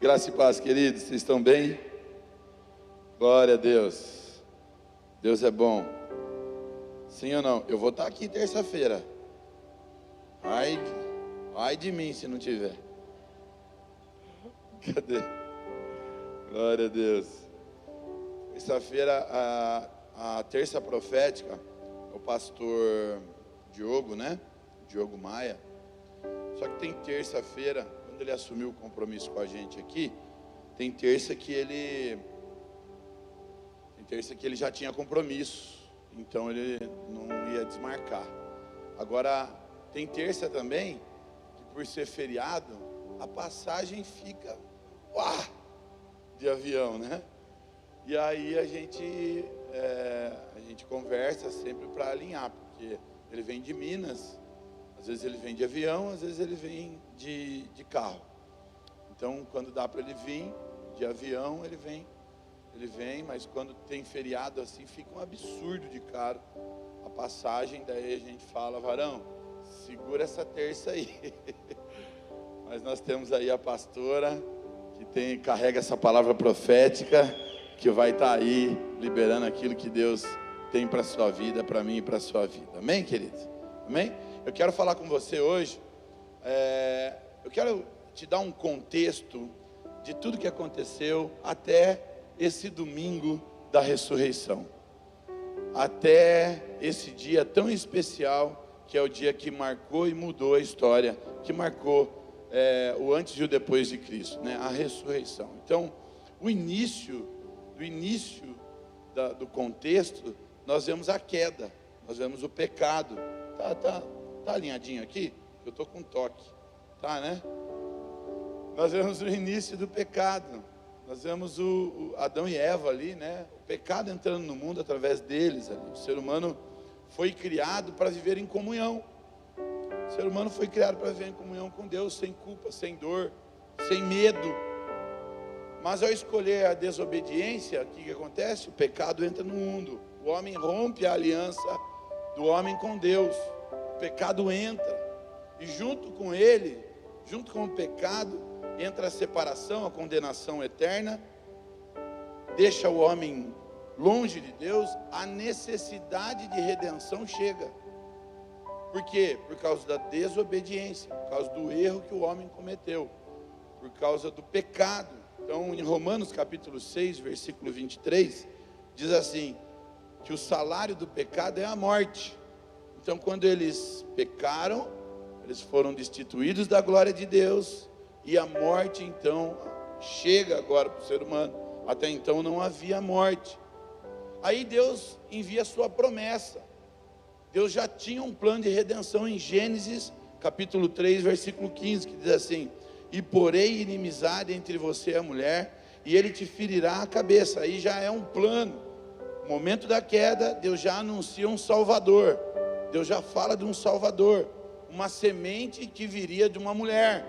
Graça e paz, queridos, vocês estão bem? Glória a Deus. Deus é bom. Sim ou não? Eu vou estar aqui terça-feira. Ai de mim se não tiver. Cadê? Glória a Deus. Terça-feira, a terça profética, o pastor Diogo, né? Diogo Maia. Só que tem terça-feira, quando ele assumiu o compromisso com a gente aqui, tem terça que ele já tinha compromisso, então ele não ia desmarcar. Agora, tem terça também, que por ser feriado, a passagem fica de avião, né? E aí a gente conversa sempre para alinhar, porque ele vem de Minas, às vezes ele vem de avião, às vezes ele vem de carro. Então, quando dá para ele vir de avião, ele vem, mas quando tem feriado assim, fica um absurdo de caro a passagem. Daí a gente fala: varão, segura essa terça aí. Mas nós temos aí a pastora que carrega essa palavra profética, que vai estar aí liberando aquilo que Deus tem para a sua vida, para mim e para a sua vida. Amém, queridos? Amém? Eu quero falar com você hoje, eu quero te dar um contexto de tudo que aconteceu até esse domingo da ressurreição, até esse dia tão especial, que é o dia que marcou e mudou a história, que marcou o antes e o depois de Cristo, né? A ressurreição. Então, do início do contexto, nós vemos a queda, nós vemos o pecado. Tá alinhadinho aqui? Eu estou com toque, tá, né? Nós vemos o início do pecado, nós vemos o Adão e Eva ali, né? O pecado entrando no mundo através deles ali. O ser humano foi criado para viver em comunhão. O ser humano foi criado para viver em comunhão com Deus, sem culpa, sem dor, sem medo. Mas ao escolher a desobediência, o que acontece? O pecado entra no mundo. O homem rompe a aliança do homem com Deus. O pecado entra. E junto com ele, junto com o pecado, entra a separação, a condenação eterna. Deixa o homem longe de Deus. A necessidade de redenção chega. Por quê? Por causa da desobediência, por causa do erro que o homem cometeu, por causa do pecado. Então, em Romanos capítulo 6, versículo 23, diz assim, que o salário do pecado é a morte. Então, quando eles pecaram, eles foram destituídos da glória de Deus, e a morte, então, chega agora para o ser humano. Até então não havia morte. Aí Deus envia a sua promessa. Deus já tinha um plano de redenção em Gênesis, capítulo 3, versículo 15, que diz assim: e porei inimizade entre você e a mulher, e ele te ferirá a cabeça. Aí já é um plano. No momento da queda, Deus já anuncia um Salvador. Deus já fala de um Salvador, uma semente que viria de uma mulher,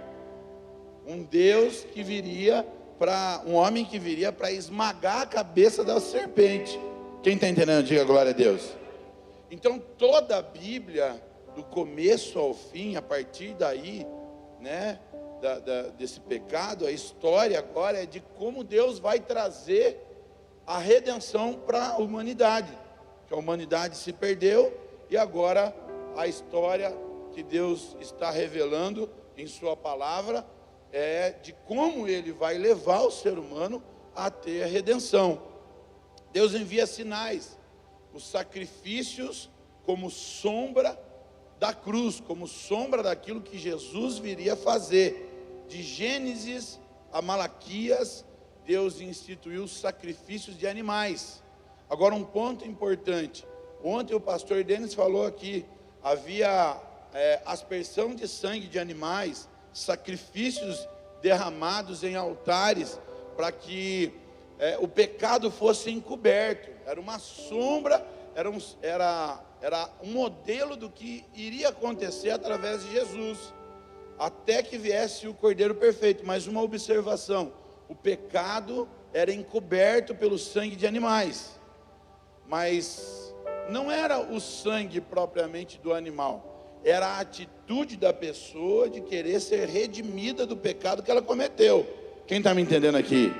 um Deus que viria um homem que viria para esmagar a cabeça da serpente. Quem está entendendo, diga glória a Deus. Então toda a Bíblia, do começo ao fim, a partir daí, né, desse pecado, a história agora é de como Deus vai trazer a redenção para a humanidade. Que a humanidade se perdeu, e agora a história que Deus está revelando em sua palavra é de como Ele vai levar o ser humano a ter a redenção. Deus envia sinais, os sacrifícios como sombra da cruz, como sombra daquilo que Jesus viria fazer. De Gênesis a Malaquias, Deus instituiu sacrifícios de animais. Agora, um ponto importante. Ontem o pastor Denis falou aqui, havia aspersão de sangue de animais, sacrifícios derramados em altares, para que o pecado fosse encoberto. Era uma sombra, era um modelo do que iria acontecer através de Jesus, até que viesse o Cordeiro perfeito. Mas uma observação: o pecado era encoberto pelo sangue de animais, mas não era o sangue propriamente do animal, era a atitude da pessoa de querer ser redimida do pecado que ela cometeu. Quem está me entendendo aqui?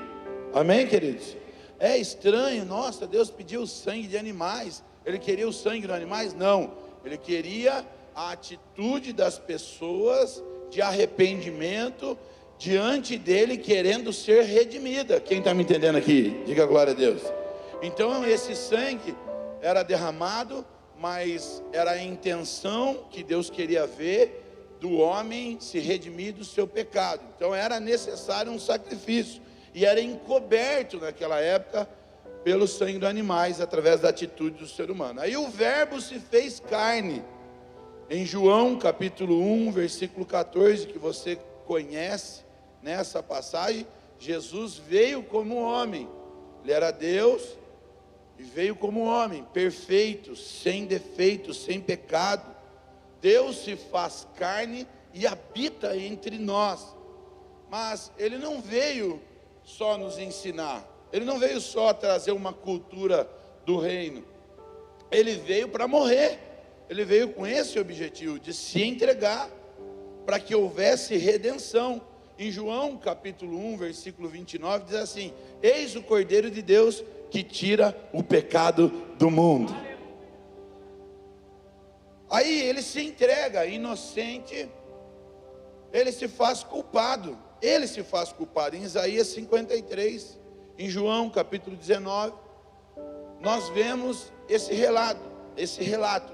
Amém, queridos? É estranho, nossa, Deus pediu o sangue de animais. Ele queria o sangue dos animais? Não, ele queria a atitude das pessoas de arrependimento diante dele, querendo ser redimida. Quem está me entendendo aqui? Diga glória a Deus. Então esse sangue era derramado, mas era a intenção que Deus queria ver do homem se redimir do seu pecado. Então era necessário um sacrifício, e era encoberto naquela época pelo sangue dos animais, através da atitude do ser humano. Aí o verbo se fez carne. Em João capítulo 1, versículo 14, que você conhece, nessa passagem, Jesus veio como homem. Ele era Deus e veio como homem, perfeito, sem defeito, sem pecado. Deus se faz carne e habita entre nós. Mas Ele não veio só nos ensinar, Ele não veio só trazer uma cultura do reino. Ele veio para morrer. Ele veio com esse objetivo, de se entregar, para que houvesse redenção. Em João capítulo 1, versículo 29, diz assim: eis o Cordeiro de Deus que tira o pecado do mundo. Aí ele se entrega inocente, ele se faz culpado. Ele se faz culpado. Em Isaías 53, em João capítulo 19, nós vemos esse relato.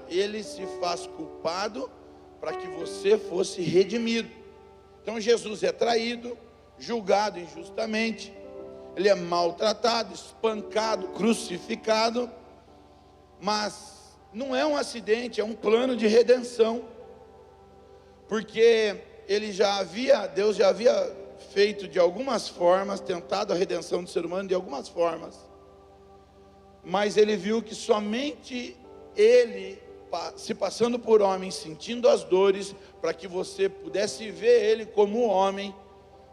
Ele se faz culpado para que você fosse redimido. Então Jesus é traído, julgado injustamente, ele é maltratado, espancado, crucificado, mas não é um acidente, é um plano de redenção, porque Deus já havia feito de algumas formas, tentado a redenção do ser humano de algumas formas, mas ele viu que somente ele, se passando por homem, sentindo as dores, para que você pudesse ver ele como homem,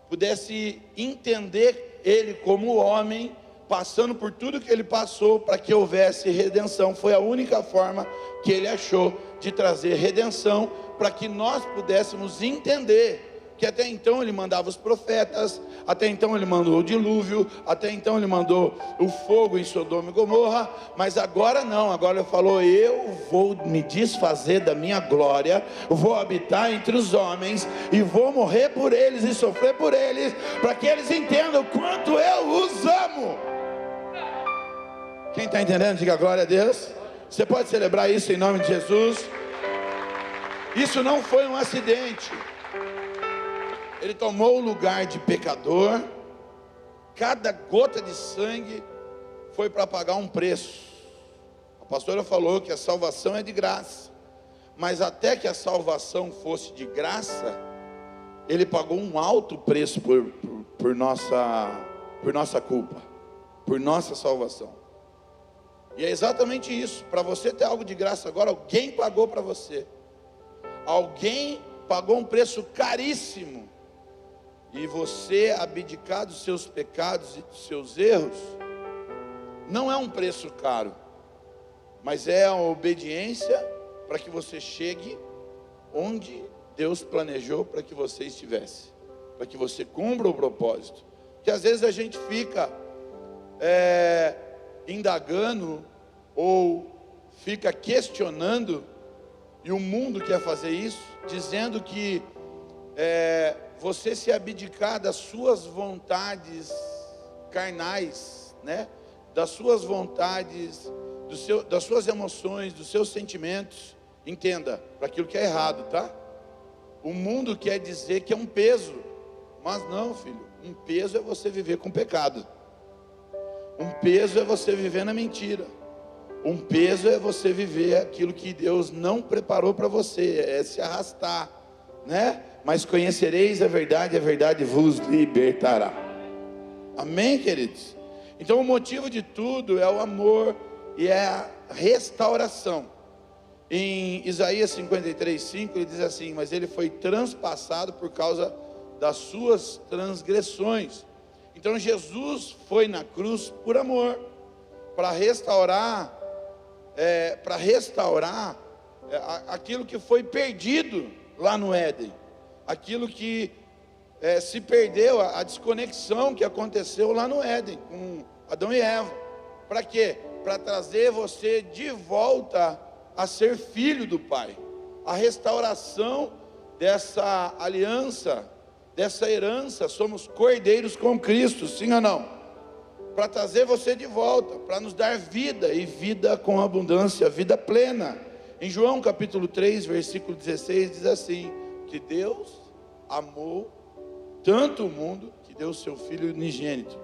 pudesse entender ele como homem, passando por tudo que ele passou, para que houvesse redenção. Foi a única forma que ele achou de trazer redenção, para que nós pudéssemos entender que até então ele mandava os profetas, até então ele mandou o dilúvio, até então ele mandou o fogo em Sodoma e Gomorra, mas agora não, agora ele falou: eu vou me desfazer da minha glória, vou habitar entre os homens, e vou morrer por eles e sofrer por eles, para que eles entendam o quanto eu os amo. Quem está entendendo, diga glória a Deus. Você pode celebrar isso em nome de Jesus. Isso não foi um acidente. Ele tomou o lugar de pecador. Cada gota de sangue foi para pagar um preço. A pastora falou que a salvação é de graça, mas até que a salvação fosse de graça, ele pagou um alto preço por nossa culpa, por nossa salvação. E é exatamente isso. Para você ter algo de graça agora, alguém pagou para você. Alguém pagou um preço caríssimo. E você abdicar dos seus pecados e dos seus erros, não é um preço caro, mas é a obediência para que você chegue onde Deus planejou para que você estivesse, para que você cumpra o propósito. Que às vezes a gente fica indagando ou fica questionando, e o mundo quer fazer isso, dizendo que você se abdicar das suas vontades carnais, né? Das suas vontades, das suas emoções, dos seus sentimentos. Entenda, para aquilo que é errado, tá? O mundo quer dizer que é um peso, mas não, filho. Um peso é você viver com pecado. Um peso é você viver na mentira. Um peso é você viver aquilo que Deus não preparou para você, é se arrastar, né? Mas conhecereis a verdade vos libertará. Amém, queridos? Então o motivo de tudo é o amor e é a restauração. Em Isaías 53:5 ele diz assim: mas ele foi transpassado por causa das suas transgressões. Então Jesus foi na cruz por amor, para restaurar aquilo que foi perdido lá no Éden, aquilo que se perdeu a desconexão que aconteceu lá no Éden, com Adão e Eva. Para quê? Para trazer você de volta a ser filho do Pai. A restauração dessa aliança, dessa herança, somos cordeiros com Cristo, sim ou não? Para trazer você de volta, para nos dar vida, e vida com abundância, vida plena. Em João capítulo 3, versículo 16, diz assim: que Deus amou tanto o mundo, que deu o seu Filho unigênito,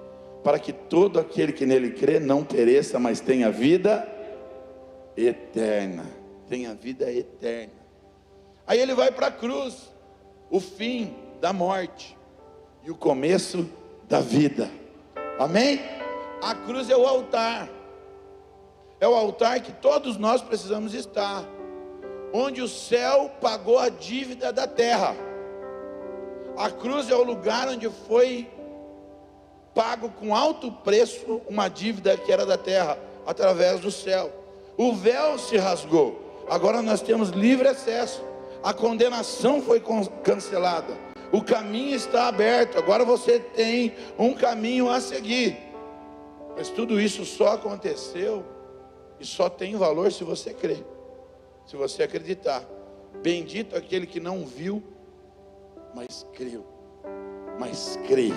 para que todo aquele que nele crê não pereça, mas tenha vida eterna. Tenha vida eterna. Aí ele vai para a cruz, o fim da morte e o começo da vida. Amém? A cruz é o altar. É o altar que todos nós precisamos estar, onde o céu pagou a dívida da terra. A cruz é o lugar onde foi pago com alto preço uma dívida que era da terra, através do céu. O véu se rasgou, agora nós temos livre acesso. A condenação foi cancelada, o caminho está aberto, agora você tem um caminho a seguir. Mas tudo isso só aconteceu e só tem valor se você crer, se você acreditar. Bendito aquele que não viu, mas creu, mas crê.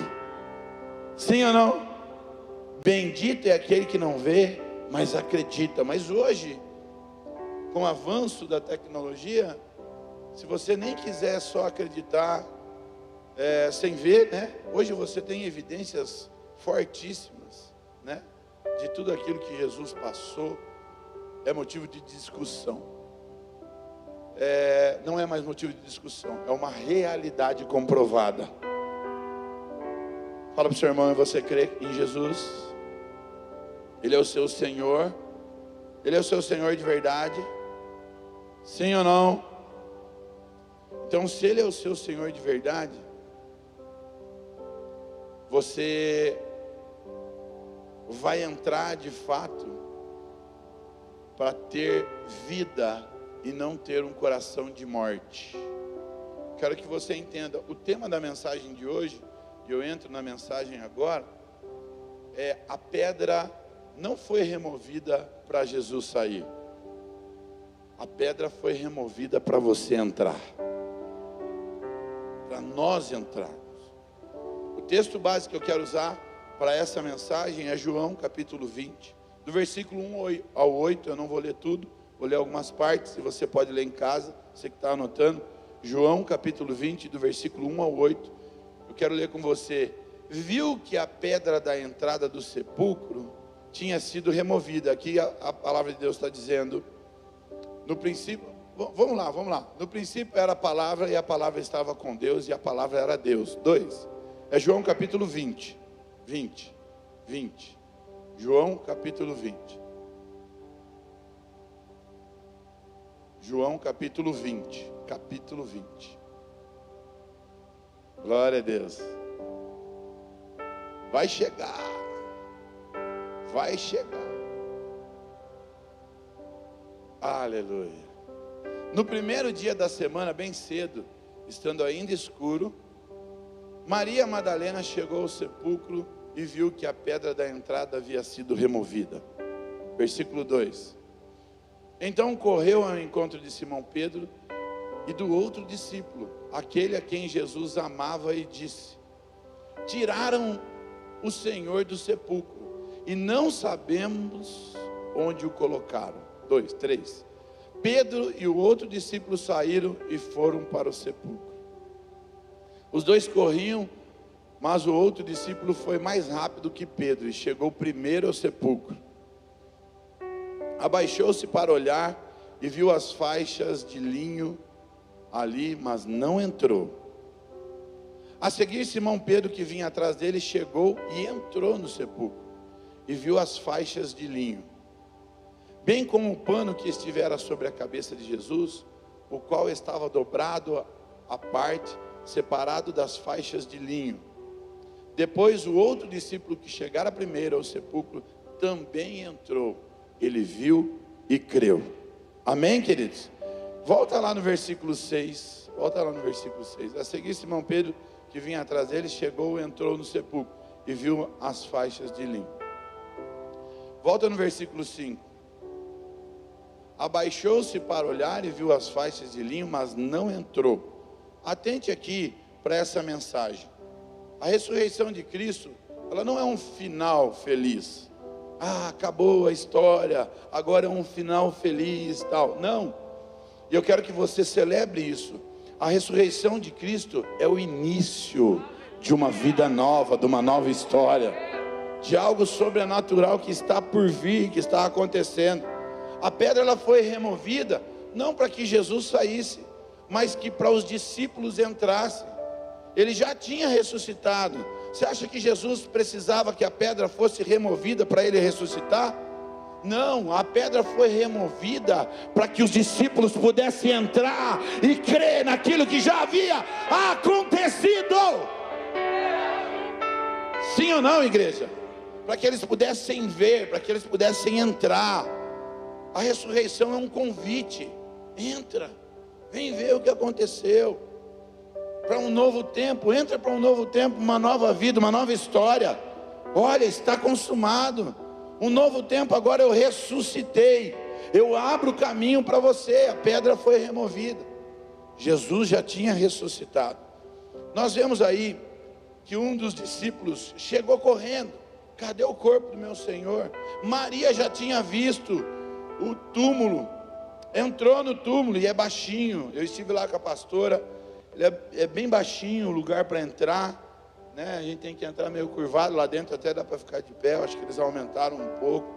Sim ou não? Bendito é aquele que não vê, mas acredita. Mas hoje, com o avanço da tecnologia, se você nem quiser só acreditar sem ver, né? Hoje você tem evidências fortíssimas, né? De tudo aquilo que Jesus passou. É motivo de discussão. Não é mais motivo de discussão, é uma realidade comprovada. Fala para o seu irmão: você crê em Jesus? Ele é o seu Senhor? Ele é o seu Senhor de verdade? Sim ou não? Então, se Ele é o seu Senhor de verdade, você vai entrar de fato para ter vida e não ter um coração de morte. Quero que você entenda, o tema da mensagem de hoje, e eu entro na mensagem agora, a pedra não foi removida para Jesus sair. A pedra foi removida para você entrar, para nós entrarmos. O texto básico que eu quero usar para essa mensagem é João capítulo 20, do versículo 1 ao 8, eu não vou ler tudo, vou ler algumas partes, e você pode ler em casa, você que está anotando. João capítulo 20, do versículo 1 ao 8, eu quero ler com você. Viu que a pedra da entrada do sepulcro tinha sido removida. Aqui a palavra de Deus está dizendo, no princípio, vamos lá. No princípio era a palavra, e a palavra estava com Deus, e a palavra era Deus. 2, é João capítulo 20. João capítulo 20. João capítulo 20. Glória a Deus. Vai chegar. Aleluia. No primeiro dia da semana, bem cedo, estando ainda escuro, Maria Madalena chegou ao sepulcro e viu que a pedra da entrada havia sido removida. Versículo 2. Então correu ao encontro de Simão Pedro e do outro discípulo, aquele a quem Jesus amava, e disse: tiraram o Senhor do sepulcro e não sabemos onde o colocaram. 2, 3. Pedro e o outro discípulo saíram e foram para o sepulcro. Os dois corriam, mas o outro discípulo foi mais rápido que Pedro e chegou primeiro ao sepulcro. Abaixou-se para olhar e viu as faixas de linho ali, mas não entrou. A seguir, Simão Pedro, que vinha atrás dele, chegou e entrou no sepulcro e viu as faixas de linho, bem como o pano que estivera sobre a cabeça de Jesus, o qual estava dobrado à parte, separado das faixas de linho. Depois o outro discípulo que chegara primeiro ao sepulcro também entrou. Ele viu e creu. Amém, queridos? Volta lá no versículo 6. A seguir, Simão Pedro que vinha atrás dele chegou, entrou no sepulcro e viu as faixas de linho. Volta no versículo 5. Abaixou-se para olhar e viu as faixas de linho, mas não entrou. Atente aqui para essa mensagem. A ressurreição de Cristo, ela não é um final feliz. Acabou a história, agora é um final feliz, tal. Não. E eu quero que você celebre isso. A ressurreição de Cristo é o início de uma vida nova, de uma nova história, de algo sobrenatural que está por vir, que está acontecendo. A pedra ela foi removida, não para que Jesus saísse, mas que para os discípulos entrassem. Ele já tinha ressuscitado. Você acha que Jesus precisava que a pedra fosse removida para ele ressuscitar? Não, a pedra foi removida para que os discípulos pudessem entrar e crer naquilo que já havia acontecido. Sim ou não, igreja? Para que eles pudessem ver, para que eles pudessem entrar. A ressurreição é um convite. Entra, vem ver o que aconteceu. Para um novo tempo, entra para um novo tempo, uma nova vida, uma nova história. Olha, está consumado. Um novo tempo, agora eu ressuscitei. Eu abro o caminho para você. A pedra foi removida. Jesus já tinha ressuscitado. Nós vemos aí que um dos discípulos chegou correndo. Cadê o corpo do meu Senhor? Maria já tinha visto o túmulo. Entrou no túmulo e é baixinho. Eu estive lá com a pastora. Ele é bem baixinho o lugar para entrar, né? A gente tem que entrar meio curvado lá dentro, até dá para ficar de pé. Eu acho que eles aumentaram um pouco.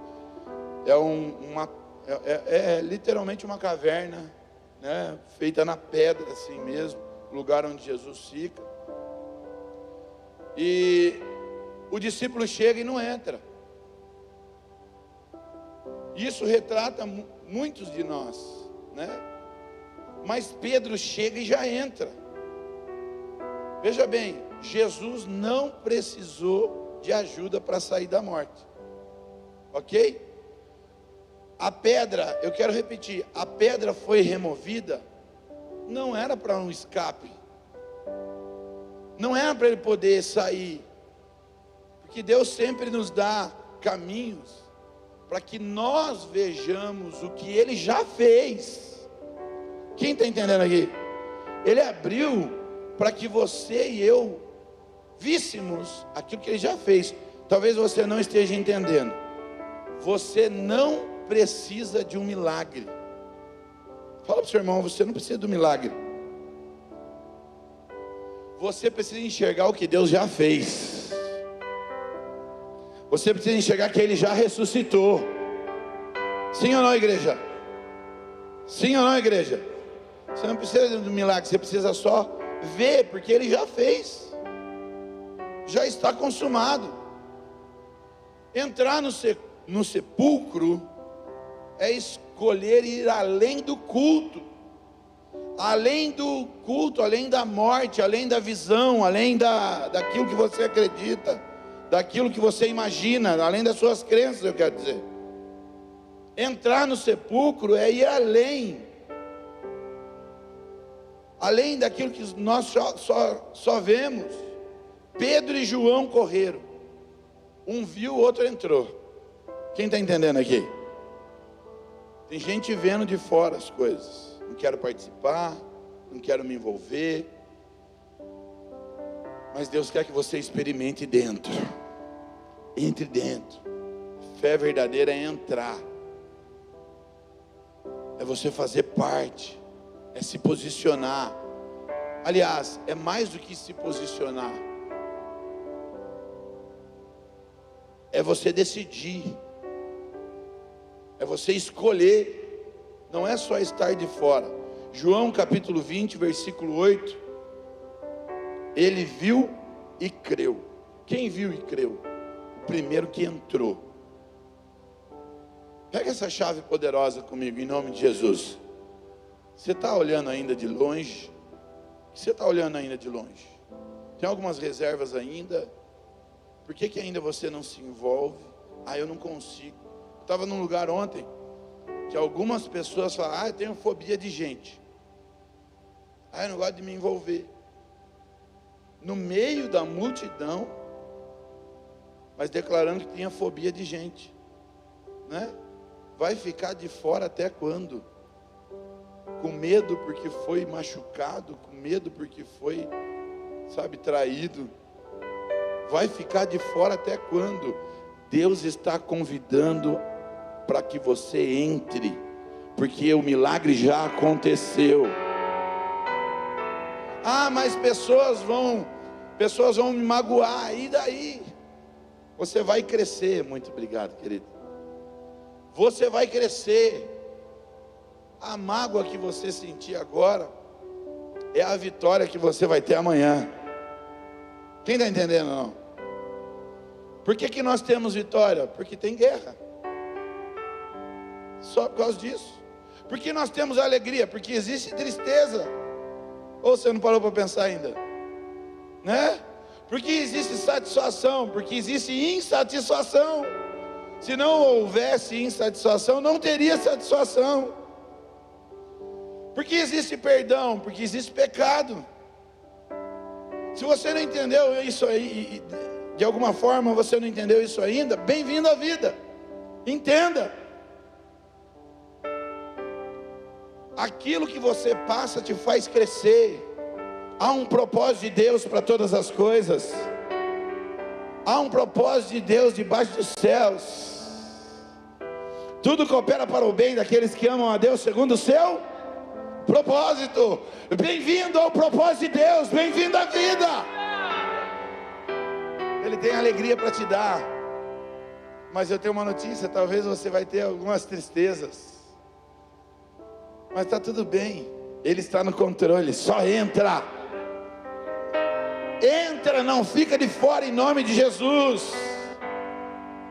É literalmente uma caverna, né? Feita na pedra assim mesmo, lugar onde Jesus fica. E o discípulo chega e não entra. Isso retrata muitos de nós, né? Mas Pedro chega e já entra. Veja bem, Jesus não precisou de ajuda para sair da morte. Ok? A pedra, eu quero repetir, a pedra foi removida, não era para um escape. Não era para ele poder sair. Porque Deus sempre nos dá caminhos para que nós vejamos o que Ele já fez. Quem está entendendo aqui? Ele abriu para que você e eu víssemos aquilo que Ele já fez. Talvez você não esteja entendendo. Você não precisa de um milagre. Fala para o seu irmão, você não precisa de um milagre. Você precisa enxergar o que Deus já fez. Você precisa enxergar que Ele já ressuscitou. Sim ou não, igreja? Sim ou não, igreja? Você não precisa de um milagre, você precisa só ver, porque Ele já fez. Já está consumado. Entrar no sepulcro é escolher ir além do culto. Além do culto, além da morte, além da visão, além daquilo que você acredita, daquilo que você imagina, além das suas crenças, eu quero dizer. Entrar no sepulcro é ir além daquilo que nós só vemos. Pedro e João correram. Um viu, o outro entrou. Quem está entendendo aqui? Tem gente vendo de fora as coisas. Não quero participar, não quero me envolver. Mas Deus quer que você experimente dentro. Entre dentro. Fé verdadeira é entrar. É você fazer parte. É se posicionar. Aliás, é mais do que se posicionar. É você decidir. É você escolher. Não é só estar de fora. João capítulo 20, versículo 8. Ele viu e creu. Quem viu e creu? O primeiro que entrou. Pega essa chave poderosa comigo, em nome de Jesus. Você está olhando ainda de longe? O que você está olhando ainda de longe? Tem algumas reservas ainda? Por que ainda você não se envolve? Eu não consigo. Eu estava num lugar ontem que algumas pessoas falam: eu tenho fobia de gente. Eu não gosto de me envolver. no meio da multidão, mas declarando que tinha fobia de gente, né? Vai ficar de fora até quando? Com medo porque foi machucado, com medo porque foi, traído. Vai ficar de fora até quando? Deus está convidando para que você entre, porque o milagre já aconteceu. Mas pessoas vão me magoar, e daí? Você vai crescer. Muito obrigado, querido. Você vai crescer. A mágoa que você sentir agora é a vitória que você vai ter amanhã. Quem está entendendo não? Por que nós temos vitória? Porque tem guerra. Só por causa disso. Por que nós temos alegria? Porque existe tristeza. Ou você não parou para pensar ainda? Né? Porque existe satisfação, porque existe insatisfação. Se não houvesse insatisfação, não teria satisfação. Porque existe perdão, porque existe pecado. Se você não entendeu isso aí, de alguma forma você não entendeu isso ainda, bem-vindo à vida. Entenda. Aquilo que você passa te faz crescer. Há um propósito de Deus para todas as coisas. Há um propósito de Deus debaixo dos céus. Tudo coopera para o bem daqueles que amam a Deus segundo o seu propósito. Bem-vindo ao propósito de Deus. Bem-vindo à vida. Ele tem alegria para te dar. Mas eu tenho uma notícia. Talvez você vai ter algumas tristezas. Mas está tudo bem. Ele está no controle. Só entra. Entra, não fica de fora em nome de Jesus.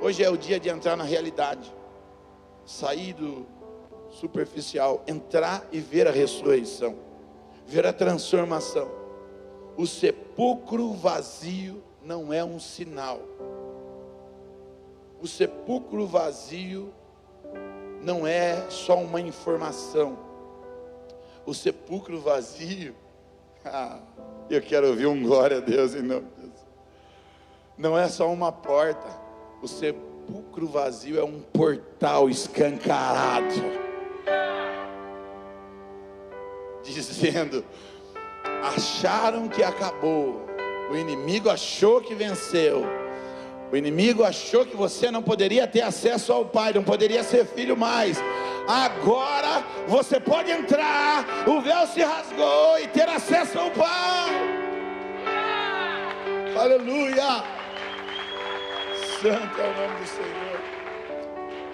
Hoje é o dia de entrar na realidade. Sair do superficial, entrar e ver a ressurreição, ver a transformação. O sepulcro vazio não é um sinal. O sepulcro vazio não é só uma informação. O sepulcro vazio, eu quero ouvir um glória a Deus em nome de Jesus. Não é só uma porta. O sepulcro vazio é um portal escancarado, dizendo: acharam que acabou. O inimigo achou que venceu. O inimigo achou que você não poderia ter acesso ao Pai, não poderia ser filho mais. Agora você pode entrar, o véu se rasgou e ter acesso ao Pai. Aleluia! Santo é o nome do Senhor.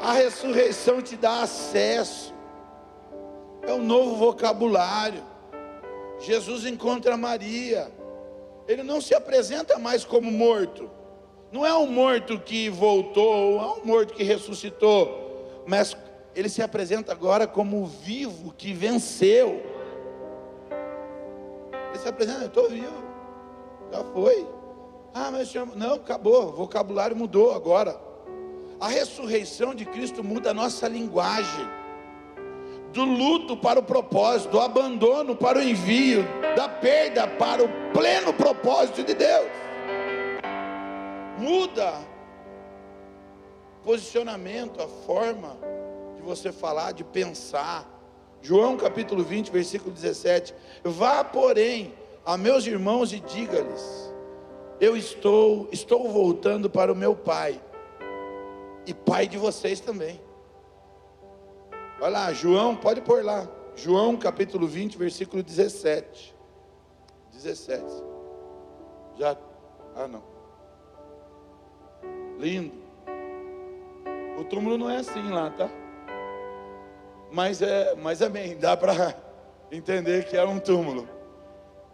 A ressurreição te dá acesso. É um novo vocabulário. Jesus encontra Maria. Ele não se apresenta mais como morto. Não é um morto que voltou, não é um morto que ressuscitou, mas ele se apresenta agora como vivo que venceu. Ele se apresenta: eu estou vivo, já foi. Mas não, acabou, o vocabulário mudou agora. A ressurreição de Cristo muda a nossa linguagem. Do luto para o propósito, do abandono para o envio, da perda para o pleno propósito de Deus. Muda o posicionamento, a forma de você falar, de pensar. João capítulo 20, versículo 17: vá, porém, a meus irmãos e diga-lhes: eu estou voltando para o meu Pai, e Pai de vocês também. Olha lá, João, pode pôr lá, João capítulo 20, versículo 17. Já, não. Lindo. O túmulo não é assim lá, tá? Mas amém, dá para entender que era um túmulo.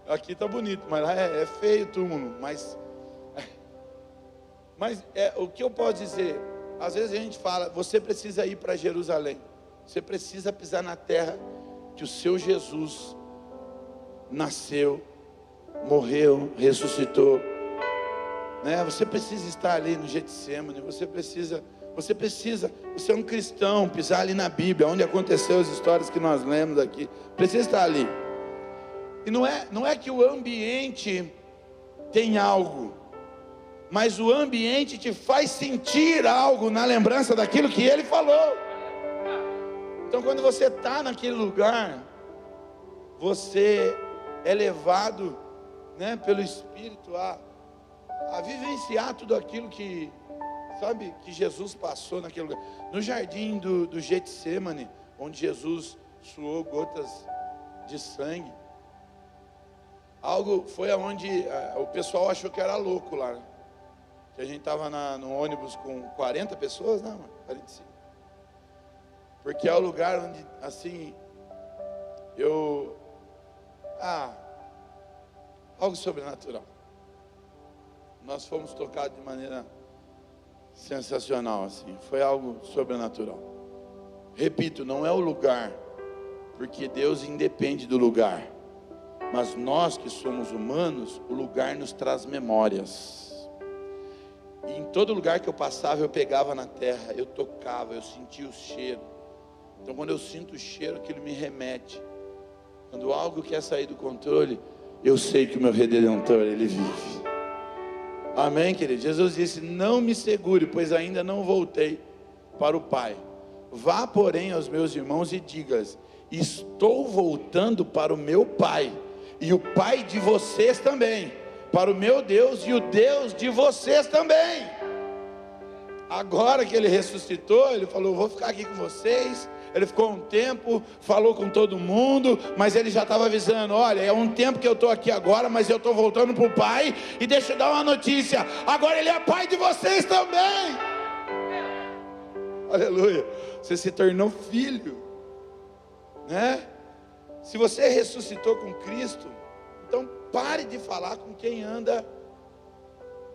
Aqui tá bonito, mas lá é feio o túmulo. Mas o que eu posso dizer? Às vezes a gente fala: você precisa ir para Jerusalém. Você precisa pisar na terra que o seu Jesus nasceu, morreu, ressuscitou, né? Você precisa estar ali no Getsemane. Você é um cristão, pisar ali na Bíblia, onde aconteceu as histórias que nós lemos aqui. Precisa estar ali. E não é que o ambiente tem algo, mas o ambiente te faz sentir algo na lembrança daquilo que ele falou. Então quando você está naquele lugar, você é levado, né, pelo Espírito a vivenciar tudo aquilo que, sabe, que Jesus passou naquele lugar. No jardim do Getsemane, onde Jesus suou gotas de sangue, algo foi aonde o pessoal achou que era louco lá, né? Que a gente estava no ônibus com 40 pessoas, não, 45. Porque é o lugar onde, assim, algo sobrenatural. Nós fomos tocados de maneira sensacional, assim, foi algo sobrenatural. Repito, não é o lugar, porque Deus independe do lugar, mas nós que somos humanos, o lugar nos traz memórias. E em todo lugar que eu passava, eu pegava na terra, eu tocava, eu sentia o cheiro. Então quando eu sinto o cheiro, aquilo me remete. Quando algo quer sair do controle, eu sei que o meu Redentor, ele vive. Amém, querido? Jesus disse: não me segure, pois ainda não voltei para o Pai. Vá, porém, aos meus irmãos e diga-lhes: estou voltando para o meu Pai, e o Pai de vocês também, para o meu Deus e o Deus de vocês também. Agora que ele ressuscitou, ele falou: vou ficar aqui com vocês. Ele ficou um tempo, falou com todo mundo, mas ele já estava avisando: olha, é um tempo que eu estou aqui agora, mas eu estou voltando para o Pai. E deixa eu dar uma notícia: agora ele é Pai de vocês também. Aleluia. Você se tornou filho, né? Se você ressuscitou com Cristo, então pare de falar com quem anda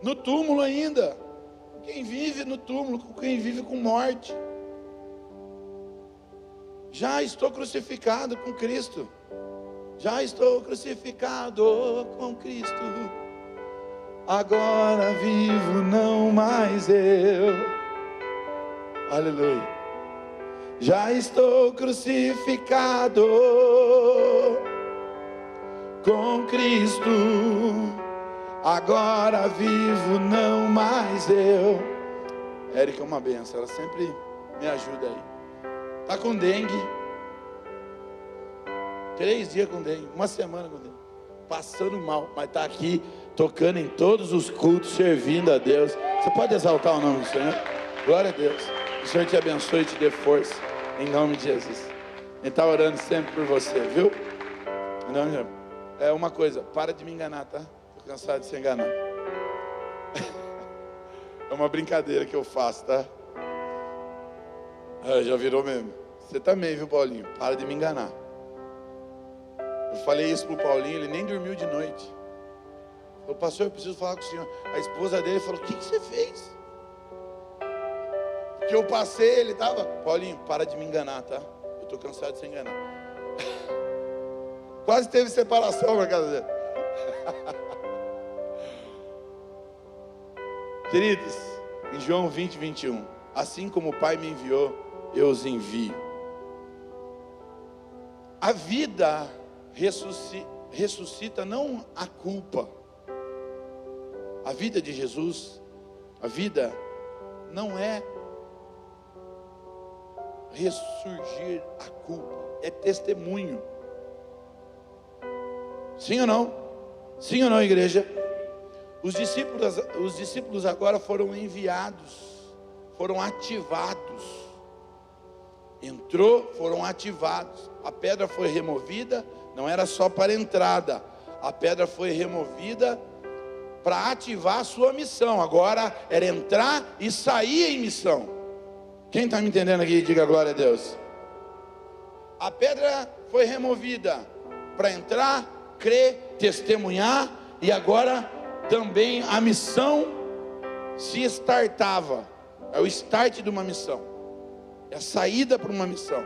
no túmulo ainda, com quem vive no túmulo, com quem vive com morte. Já estou crucificado com Cristo. Já estou crucificado com Cristo. Agora vivo, não mais eu. Aleluia. Já estou crucificado com Cristo. Agora vivo, não mais eu. Érica é uma benção, ela sempre me ajuda aí. Está com dengue, 3 dias com dengue, 1 semana com dengue, passando mal, mas está aqui, tocando em todos os cultos, servindo a Deus. Você pode exaltar o nome do Senhor? Glória a Deus. O Senhor te abençoe e te dê força, em nome de Jesus. Ele está orando sempre por você, viu? É uma coisa, para de me enganar, tá? Estou cansado de se enganar. É uma brincadeira que eu faço, tá? Já virou mesmo. Você também, viu, Paulinho? Para de me enganar. Eu falei isso pro Paulinho, ele nem dormiu de noite. Falou: pastor, eu preciso falar com o senhor. A esposa dele falou: o que você fez? Que eu passei, ele tava: Paulinho, para de me enganar, tá? Eu estou cansado de se enganar. Quase teve separação na casa dele. Queridos, em João 20, 21, assim como o Pai me enviou, eu os envio. A vida ressuscita não a culpa. A vida de Jesus, a vida não é ressurgir a culpa, é testemunho. Sim ou não? Sim ou não, igreja? Os discípulos agora foram enviados, foram ativados. Entrou, foram ativados. A pedra foi removida, não era só para entrada. A pedra foi removida para ativar a sua missão. Agora era entrar e sair em missão. Quem está me entendendo aqui, diga glória a Deus. A pedra foi removida para entrar, crer, testemunhar. E agora também a missão se startava. É o start de uma missão. É a saída para uma missão.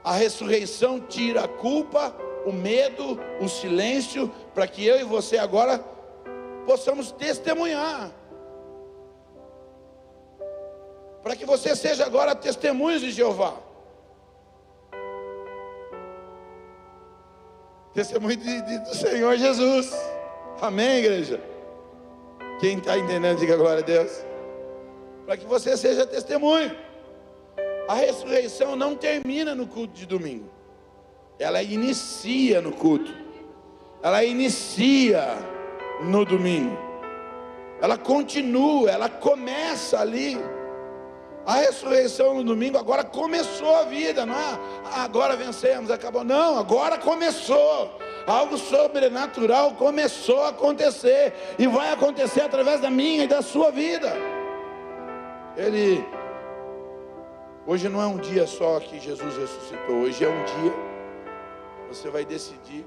A ressurreição tira a culpa, o medo, o silêncio, para que eu e você agora possamos testemunhar. Para que você seja agora testemunho de Jeová. Testemunho do Senhor Jesus. Amém, igreja? Quem está entendendo, diga glória a Deus. Para que você seja testemunho. A ressurreição não termina no culto de domingo. Ela inicia no culto. Ela inicia no domingo. Ela continua, ela começa ali. A ressurreição no domingo, agora começou a vida, não é? Agora vencemos, acabou. Não, agora começou. Algo sobrenatural começou a acontecer. E vai acontecer através da minha e da sua vida. Hoje não é um dia só que Jesus ressuscitou. Hoje é um dia que você vai decidir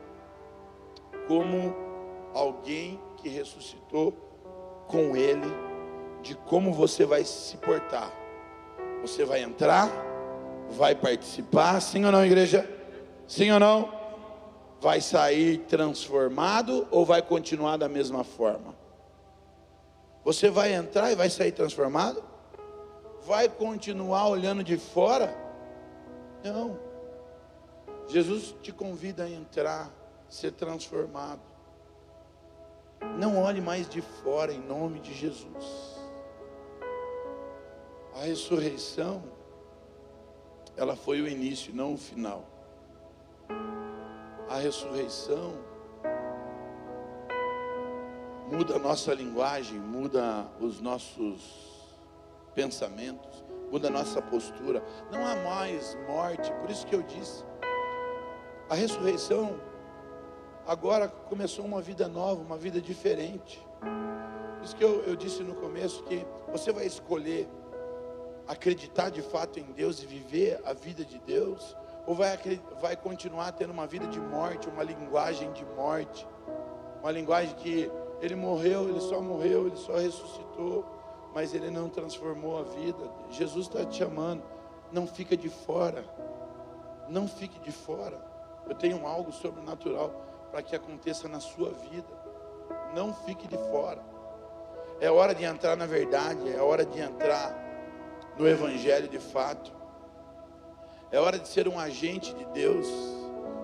como alguém que ressuscitou com Ele, de como você vai se portar. Você vai entrar, vai participar, sim ou não, igreja? Sim ou não? Vai sair transformado ou vai continuar da mesma forma? Você vai entrar e vai sair transformado? Vai continuar olhando de fora? Não. Jesus te convida a entrar, ser transformado. Não olhe mais de fora, em nome de Jesus. A ressurreição, ela foi o início, não o final. A ressurreição muda a nossa linguagem, muda os nossos pensamentos, muda a nossa postura. Não há mais morte, por isso que eu disse, a ressurreição agora começou uma vida nova, uma vida diferente. Por isso que eu disse no começo que você vai escolher acreditar de fato em Deus e viver a vida de Deus, ou vai continuar tendo uma vida de morte, uma linguagem de morte, uma linguagem que ele morreu, ele só ressuscitou, mas ele não transformou a vida. Jesus está te chamando, não fica de fora, não fique de fora. Eu tenho algo sobrenatural para que aconteça na sua vida. Não fique de fora. É hora de entrar na verdade, é hora de entrar no Evangelho de fato. É hora de ser um agente de Deus.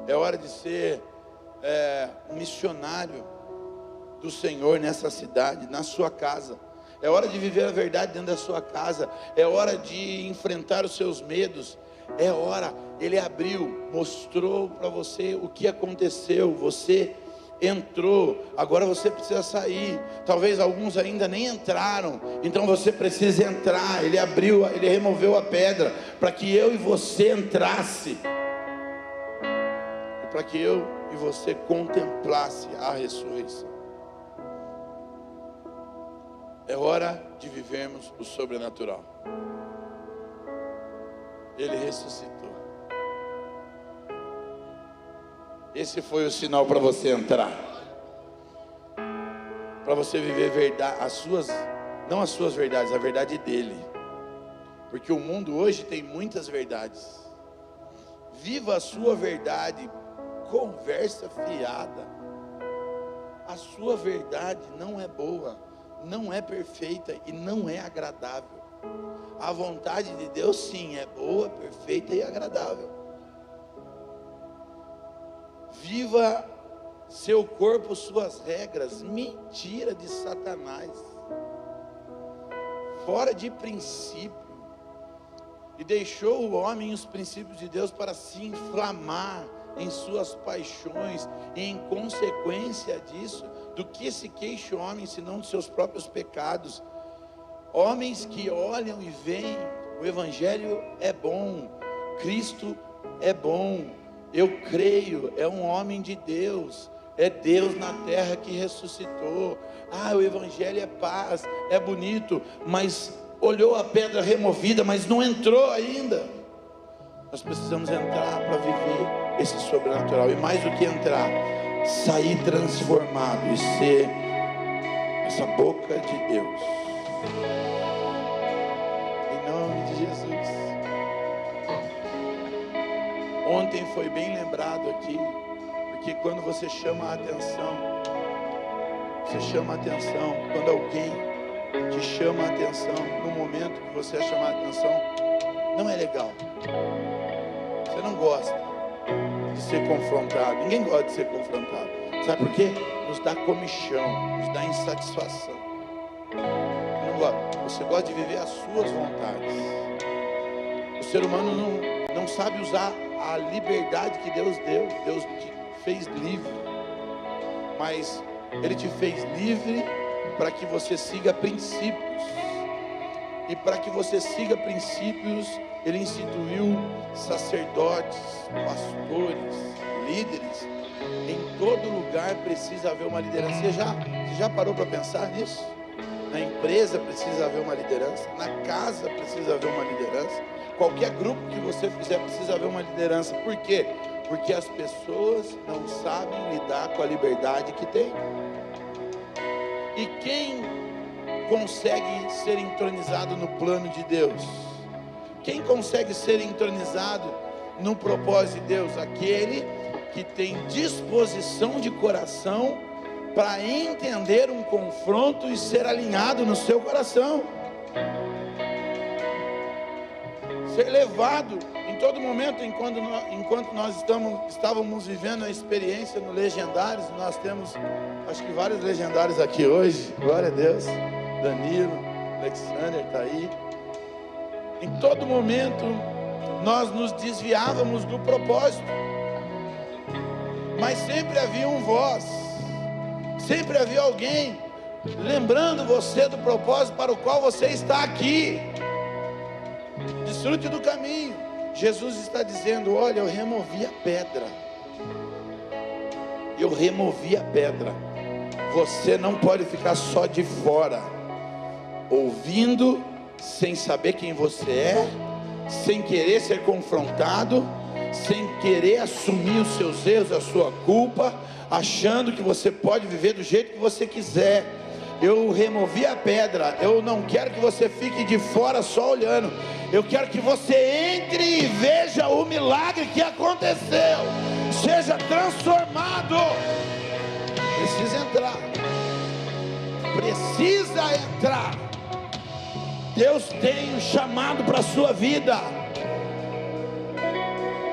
É hora de ser um missionário do Senhor nessa cidade, na sua casa. É hora de viver a verdade dentro da sua casa. É hora de enfrentar os seus medos. É hora, Ele abriu, mostrou para você o que aconteceu. Você entrou, agora você precisa sair. Talvez alguns ainda nem entraram, então você precisa entrar. Ele abriu, Ele removeu a pedra para que eu e você entrasse, e para que eu e você contemplasse a ressurreição. É hora de vivermos o sobrenatural. Ele ressuscitou. Esse foi o sinal para você entrar, para você viver verdade, não as suas verdades, a verdade dele, porque o mundo hoje tem muitas verdades. Viva a sua verdade, conversa fiada. A sua verdade não é boa, não é perfeita e não é agradável. A vontade de Deus sim é boa, perfeita e agradável. Viva seu corpo, suas regras. Mentira de Satanás, fora de princípio. E deixou o homem os princípios de Deus para se inflamar em suas paixões, e em consequência disso, do que se queixa o homem, senão dos seus próprios pecados. Homens que olham e veem, o Evangelho é bom, Cristo é bom, eu creio, é um homem de Deus, é Deus na terra que ressuscitou. O Evangelho é paz, é bonito, mas olhou a pedra removida, mas não entrou ainda. Nós precisamos entrar para viver esse sobrenatural, e mais do que entrar, sair transformado e ser essa boca de Deus, em nome de Jesus. Ontem foi bem lembrado aqui, porque quando você chama a atenção, quando alguém te chama a atenção, no momento que você é chamado a atenção, não é legal. Você não gosta de ser confrontado. Ninguém gosta de ser confrontado. Sabe por quê? nos dá comichão, nos dá insatisfação. Você gosta de viver as suas vontades. O ser humano não sabe usar a liberdade que Deus deu. Deus te fez livre, mas Ele te fez livre para que você siga princípios. E para que você siga princípios, Ele instituiu sacerdotes, pastores, líderes. Em todo lugar precisa haver uma liderança. Você já parou para pensar nisso? Na empresa precisa haver uma liderança, na casa precisa haver uma liderança, qualquer grupo que você fizer precisa haver uma liderança. Por quê? Porque as pessoas não sabem lidar com a liberdade que tem. E quem consegue ser entronizado no plano de Deus? Quem consegue ser entronizado no propósito de Deus? Aquele que tem disposição de coração para entender um confronto e ser alinhado no seu coração. Ser levado em todo momento, enquanto nós estávamos vivendo a experiência no Legendários. Nós temos, acho que vários legendários aqui hoje, glória a Deus. Danilo, Alexander está aí. Em todo momento nós nos desviávamos do propósito, mas sempre havia um voz, sempre havia alguém lembrando você do propósito para o qual você está aqui. Desfrute do caminho. Jesus está dizendo: olha, eu removi a pedra. Eu removi a pedra. Você não pode ficar só de fora, ouvindo, sem saber quem você é, sem querer ser confrontado, sem querer assumir os seus erros, a sua culpa, achando que você pode viver do jeito que você quiser. Eu removi a pedra. Eu não quero que você fique de fora só olhando. Eu quero que você entre e veja o milagre que aconteceu. Seja transformado. Precisa entrar. Precisa entrar. Deus tem um chamado para a sua vida.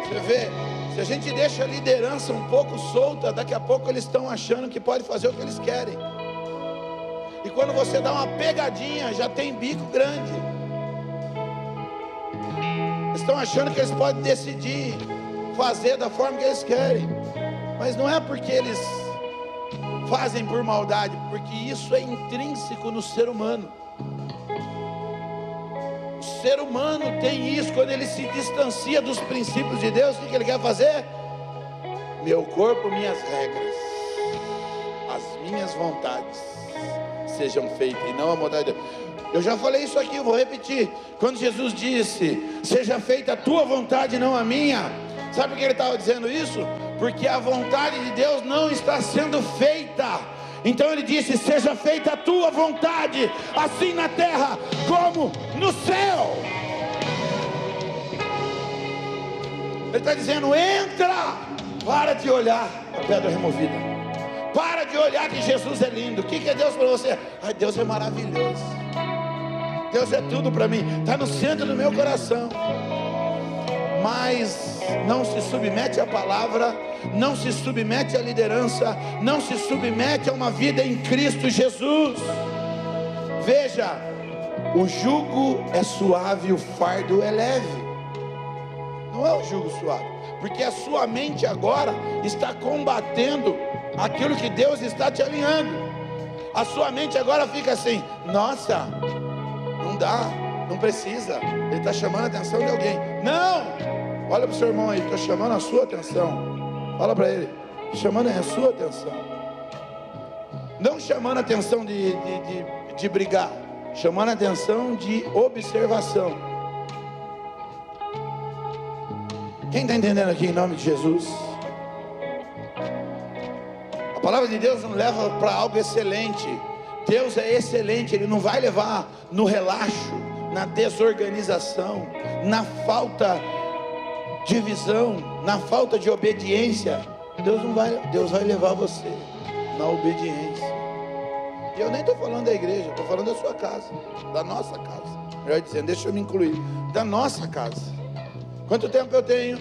Você vê, se a gente deixa a liderança um pouco solta, daqui a pouco eles estão achando que pode fazer o que eles querem. E quando você dá uma pegadinha, já tem bico grande. Eles estão achando que eles podem decidir fazer da forma que eles querem. Mas não é porque eles fazem por maldade, porque isso é intrínseco no ser humano. O ser humano tem isso. Quando ele se distancia dos princípios de Deus, o que ele quer fazer? Meu corpo, minhas regras, as minhas vontades sejam feitas, e não a vontade de Deus. Eu já falei isso aqui, eu vou repetir. Quando Jesus disse: seja feita a tua vontade, não a minha, sabe por que ele estava dizendo isso? Porque a vontade de Deus não está sendo feita. Então ele disse: seja feita a tua vontade, assim na terra como no céu. Ele está dizendo: entra, para de olhar a pedra removida. Para de olhar que Jesus é lindo. O que é Deus para você? Ai, Deus é maravilhoso. Deus é tudo para mim. Está no centro do meu coração. Mas não se submete à palavra, não se submete à liderança, não se submete a uma vida em Cristo Jesus. Veja, o jugo é suave, o fardo é leve. Não é o jugo suave, porque a sua mente agora está combatendo aquilo que Deus está te alinhando. A sua mente agora fica assim: nossa, não dá, não precisa. Ele está chamando a atenção de alguém. Não, olha para o seu irmão aí, estou chamando a sua atenção. Fala para ele, chamando a sua atenção. Não chamando a atenção de brigar, chamando a atenção de observação. Quem está entendendo aqui em nome de Jesus? A palavra de Deus nos leva para algo excelente. Deus é excelente. Ele não vai levar no relaxo, na desorganização, na falta de visão, na falta de obediência. Deus vai levar você na obediência. E eu nem estou falando da igreja, estou falando da sua casa, da nossa casa. Melhor dizendo, deixa eu me incluir, da nossa casa. Quanto tempo eu tenho?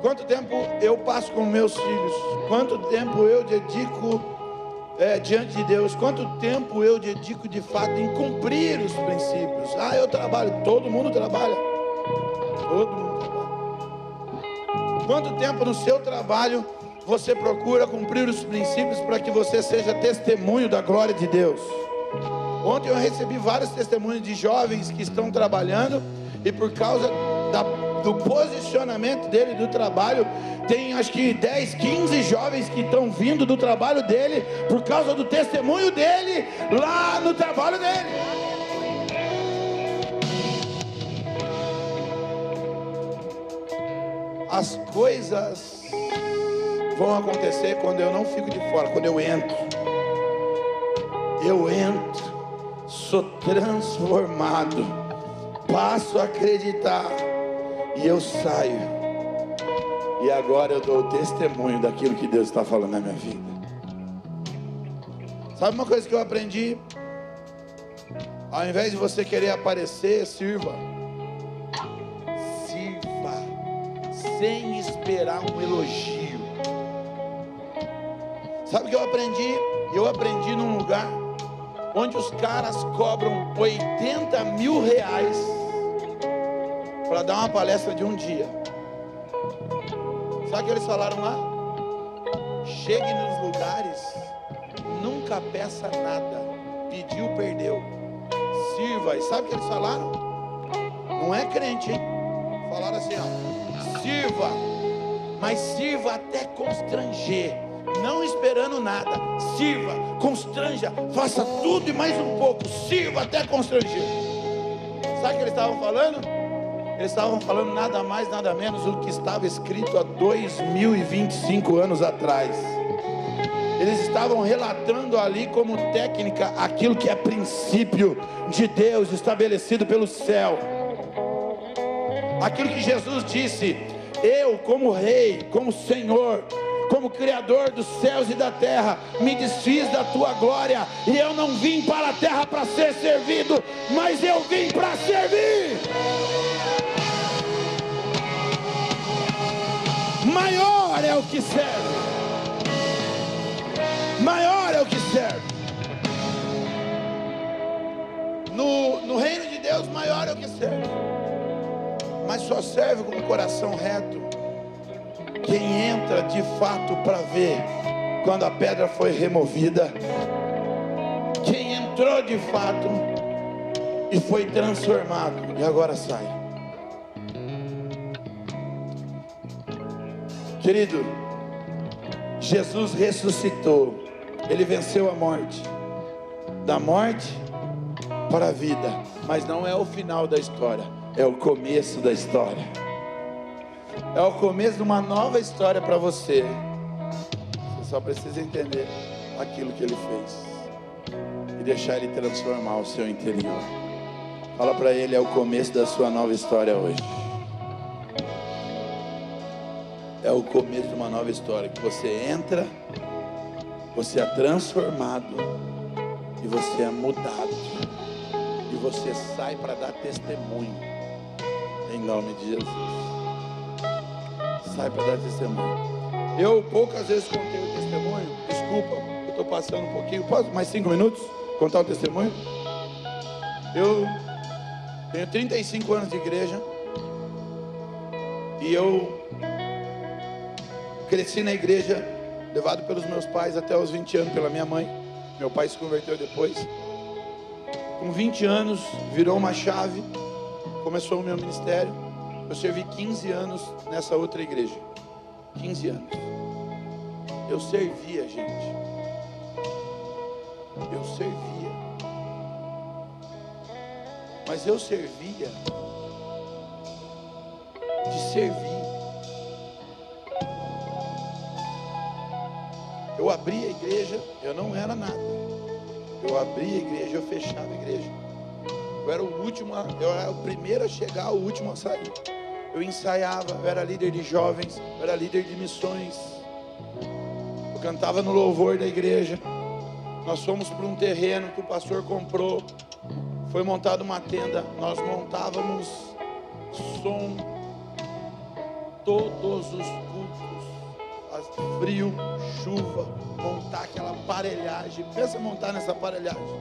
Quanto tempo eu passo com meus filhos? Quanto tempo eu dedico diante de Deus? Quanto tempo eu dedico de fato em cumprir os princípios? Eu trabalho. Todo mundo trabalha. Todo mundo trabalha. Quanto tempo no seu trabalho você procura cumprir os princípios para que você seja testemunho da glória de Deus? Ontem eu recebi vários testemunhos de jovens que estão trabalhando e por causa do posicionamento dele do trabalho, tem acho que 10, 15 jovens que estão vindo do trabalho dele por causa do testemunho dele lá no trabalho dele. As coisas vão acontecer quando eu não fico de fora, quando eu entro, sou transformado, passo a acreditar e eu saio, e agora eu dou testemunho daquilo que Deus está falando na minha vida. Sabe uma coisa que eu aprendi? Ao invés de você querer aparecer, sirva sem esperar um elogio. Sabe o que eu aprendi? Eu aprendi num lugar onde os caras cobram 80 mil reais para dar uma palestra de um dia. Sabe o que eles falaram lá? Chegue nos lugares, nunca peça nada, pediu, perdeu, sirva. E sabe o que eles falaram? Não é crente, hein? Falaram assim, sirva, mas sirva até constranger, não esperando nada. Sirva, constranja, faça tudo e mais um pouco, sirva até constranger. Sabe o que eles estavam falando? Eles estavam falando nada mais, nada menos do que estava escrito há 2025 anos atrás. Eles estavam relatando ali como técnica aquilo que é princípio de Deus estabelecido pelo céu. Aquilo que Jesus disse: eu como rei, como Senhor, como Criador dos céus e da terra, me desfiz da tua glória, e eu não vim para a terra para ser servido, mas eu vim para servir. Maior é o que serve. Maior é o que serve. No reino de Deus, maior é o que serve. Mas só serve com o coração reto quem entra de fato para ver quando a pedra foi removida. Quem entrou de fato e foi transformado e agora sai. Querido, Jesus ressuscitou. Ele venceu a morte. Da morte para a vida. Mas não é o final da história, é o começo da história. É o começo de uma nova história para você. Você só precisa entender aquilo que Ele fez e deixar Ele transformar o seu interior. Fala para Ele, é o começo da sua nova história hoje. É o começo de uma nova história, que você entra, você é transformado e você é mudado, e você sai para dar testemunho em nome de Jesus. Sai para dar testemunho. Eu poucas vezes contei o testemunho. Desculpa, eu estou passando um pouquinho. Posso mais 5 minutos contar o testemunho? Eu tenho 35 anos de igreja e eu cresci na igreja, levado pelos meus pais até os 20 anos pela minha mãe. Meu pai se converteu depois. Com 20 anos, virou uma chave, começou o meu ministério. Eu servi 15 anos nessa outra igreja. 15 anos. Eu servia, gente. Eu servia. Mas eu servia de servir. Eu abria a igreja, eu não era nada. Eu abria a igreja, eu fechava a igreja. Eu era o último, eu era o primeiro a chegar, o último a sair. Eu ensaiava, eu era líder de jovens, eu era líder de missões. Eu cantava no louvor da igreja. Nós fomos para um terreno que o pastor comprou. Foi montada uma tenda, nós montávamos som, todos os cultos, frio, chuva, montar aquela aparelhagem. Pensa montar nessa aparelhagem,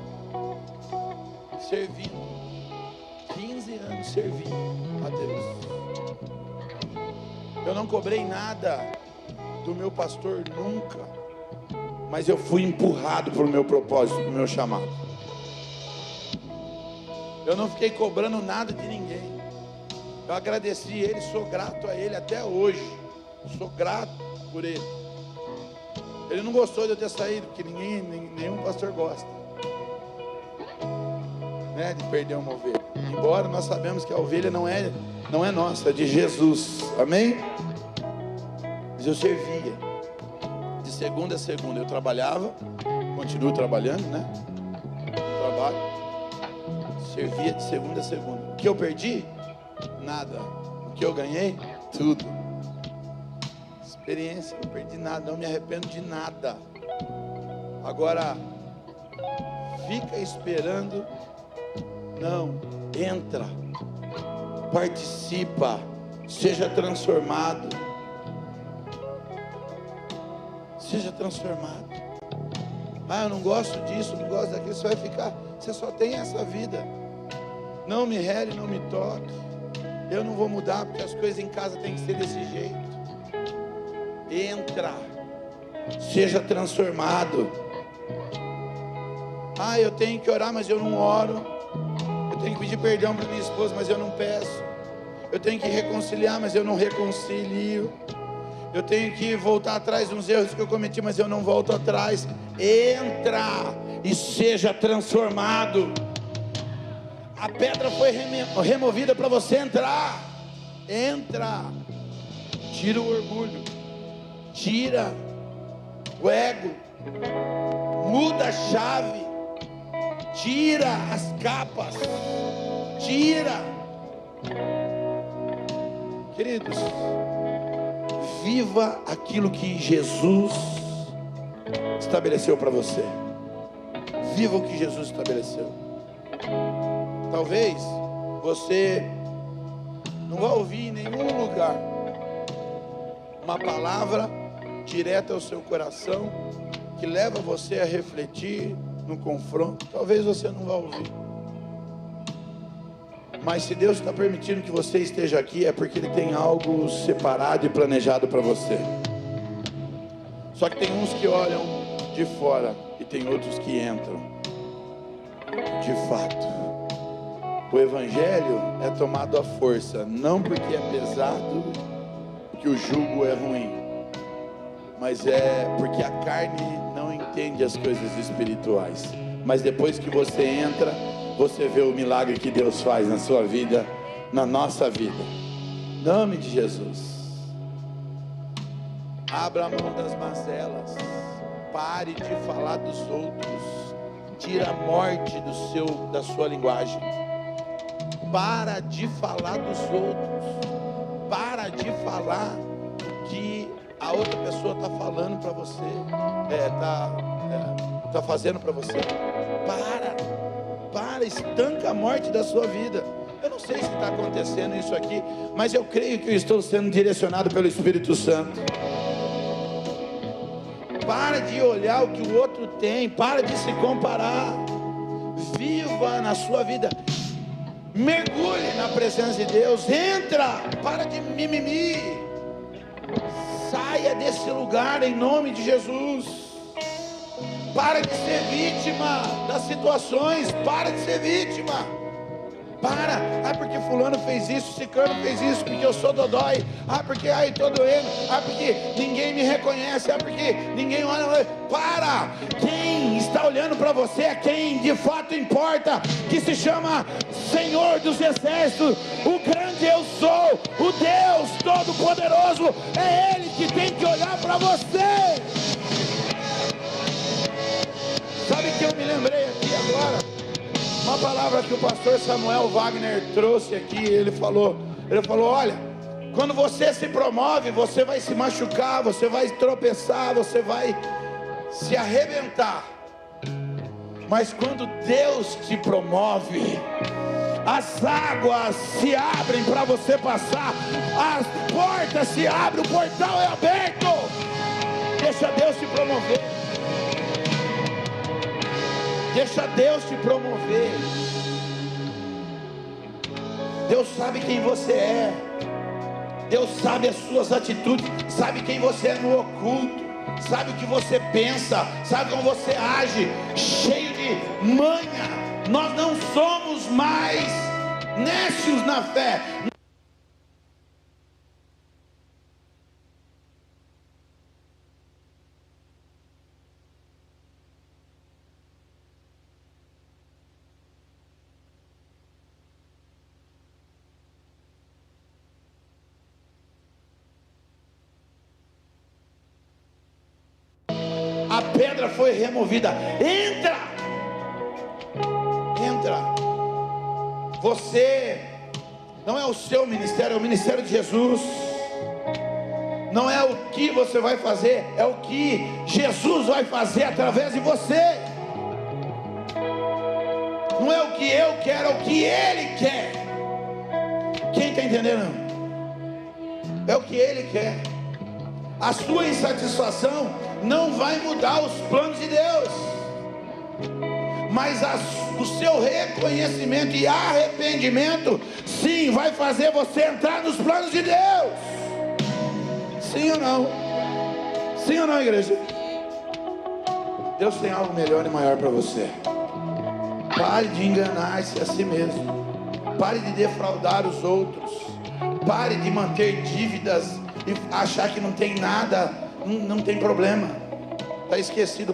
servindo, 15 anos servindo a Deus. Eu não cobrei nada do meu pastor nunca, mas eu fui empurrado para o meu propósito, para o meu chamado. Eu não fiquei cobrando nada de ninguém. Eu agradeci ele, sou grato a ele até hoje. Sou grato por ele. Ele não gostou de eu ter saído, porque nenhum pastor gosta, né, de perder uma ovelha. Embora nós sabemos que a ovelha não é nossa, é de Jesus. Amém? Mas eu servia de segunda a segunda. Eu trabalhava, continuo trabalhando, né? Trabalho. Servia de segunda a segunda. O que eu perdi? Nada. O que eu ganhei? Tudo. Experiência, não perdi nada, não me arrependo de nada. Agora, fica esperando. Não, entra, participa, seja transformado. Seja transformado. Ah, eu não gosto disso, não gosto daquilo. Você vai ficar, você só tem essa vida. Não me rele, não me toque. Eu não vou mudar, porque as coisas em casa têm que ser desse jeito. Entra, seja transformado. Ah, eu tenho que orar, mas eu não oro. Eu tenho que pedir perdão para minha esposa, mas eu não peço. Eu tenho que reconciliar, mas eu não reconcilio. Eu tenho que voltar atrás dos erros que eu cometi, mas eu não volto atrás. Entra e seja transformado. A pedra foi removida para você entrar. Entra. Tira o orgulho. Tira o ego. Muda a chave. Tira as capas. Tira. Queridos, viva aquilo que Jesus estabeleceu para você. Viva o que Jesus estabeleceu. Talvez você não vai ouvir em nenhum lugar uma palavra direta ao seu coração que leva você a refletir no confronto. Talvez você não vá ouvir. Mas se Deus está permitindo que você esteja aqui, é porque Ele tem algo separado e planejado para você. Só que tem uns que olham de fora e tem outros que entram. De fato, o Evangelho é tomado à força, não porque é pesado, que o jugo é ruim, mas é porque a carne não entende as coisas espirituais. Mas depois que você entra, você vê o milagre que Deus faz na sua vida, na nossa vida. Em nome de Jesus. Abra a mão das mazelas. Pare de falar dos outros. Tira a morte da sua linguagem. Para de falar dos outros. Para de falar o que a outra pessoa está falando para você. Está fazendo para você. Para, estanca a morte da sua vida. Eu não sei se está acontecendo isso aqui, mas eu creio que eu estou sendo direcionado pelo Espírito Santo. Para de olhar o que o outro tem, para de se comparar. Viva na sua vida, mergulhe na presença de Deus, entra, para de mimimi, saia desse lugar em nome de Jesus. Para de ser vítima das situações. Para de ser vítima. Para. Porque fulano fez isso, ciclano fez isso, porque eu sou dodói. Porque estou doendo. Porque ninguém me reconhece. Porque ninguém olha. Para. Quem está olhando para você é quem de fato importa, que se chama Senhor dos Exércitos, o grande eu sou, o Deus Todo-Poderoso. É Ele que tem que olhar para você. Sabe que eu me lembrei aqui agora? Uma palavra que o pastor Samuel Wagner trouxe aqui. Ele falou, olha, quando você se promove, você vai se machucar, você vai tropeçar, você vai se arrebentar. Mas quando Deus te promove, as águas se abrem para você passar, as portas se abrem, o portal é aberto. Deixa Deus te promover. Deixa Deus te promover. Deus sabe quem você é. Deus sabe as suas atitudes, sabe quem você é no oculto, sabe o que você pensa, sabe como você age, cheio de manha. Nós não somos mais nécios na fé. A pedra foi removida. Entra. Você não é o seu ministério, é o ministério de Jesus. Não é o que você vai fazer, é o que Jesus vai fazer através de você. Não é o que eu quero, é o que Ele quer. Quem está entendendo? É o que Ele quer. A sua insatisfação não vai mudar os planos de Deus, mas o seu reconhecimento e arrependimento, sim, vai fazer você entrar nos planos de Deus. Sim ou não? Sim ou não, igreja? Deus tem algo melhor e maior para você. Pare de enganar-se a si mesmo. Pare de defraudar os outros. Pare de manter dívidas e achar que não tem nada, não tem problema, está esquecido.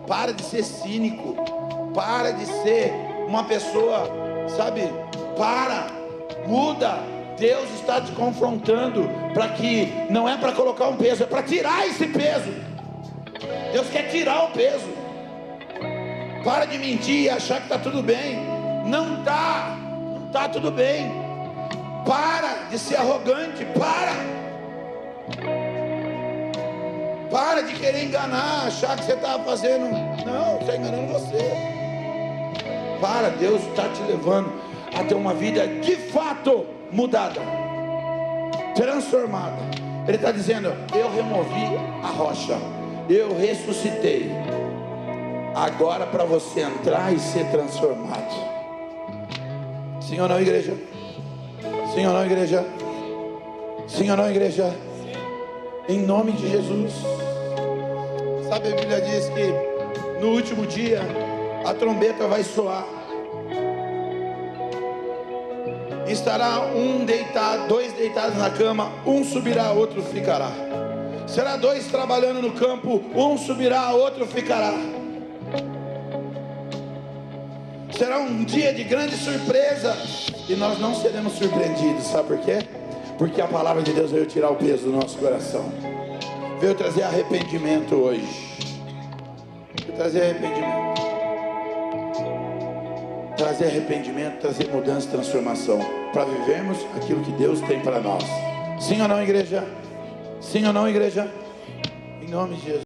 Para de ser cínico, para de ser uma pessoa, sabe, muda. Deus está te confrontando, para que, não é para colocar um peso, é para tirar esse peso. Deus quer tirar o peso. Para de mentir e achar que está tudo bem, não está tudo bem. Para de ser arrogante, para de querer enganar, achar que você está fazendo, não, está enganando você. Deus está te levando a ter uma vida de fato mudada, transformada. Ele está dizendo: eu removi a rocha, eu ressuscitei, agora para você entrar e ser transformado. Sim ou não, igreja? Sim ou não, igreja? Sim ou não, igreja? Em nome de Jesus. Sabe, a Bíblia diz que no último dia a trombeta vai soar. Estará dois deitados na cama, um subirá, outro ficará. Será dois trabalhando no campo, um subirá, outro ficará. Será um dia de grande surpresa, e nós não seremos surpreendidos. Sabe por quê? Porque a palavra de Deus veio tirar o peso do nosso coração, veio trazer arrependimento hoje. Veio trazer arrependimento, trazer mudança e transformação, para vivermos aquilo que Deus tem para nós. Sim ou não, igreja? Sim ou não, igreja? Em nome de Jesus.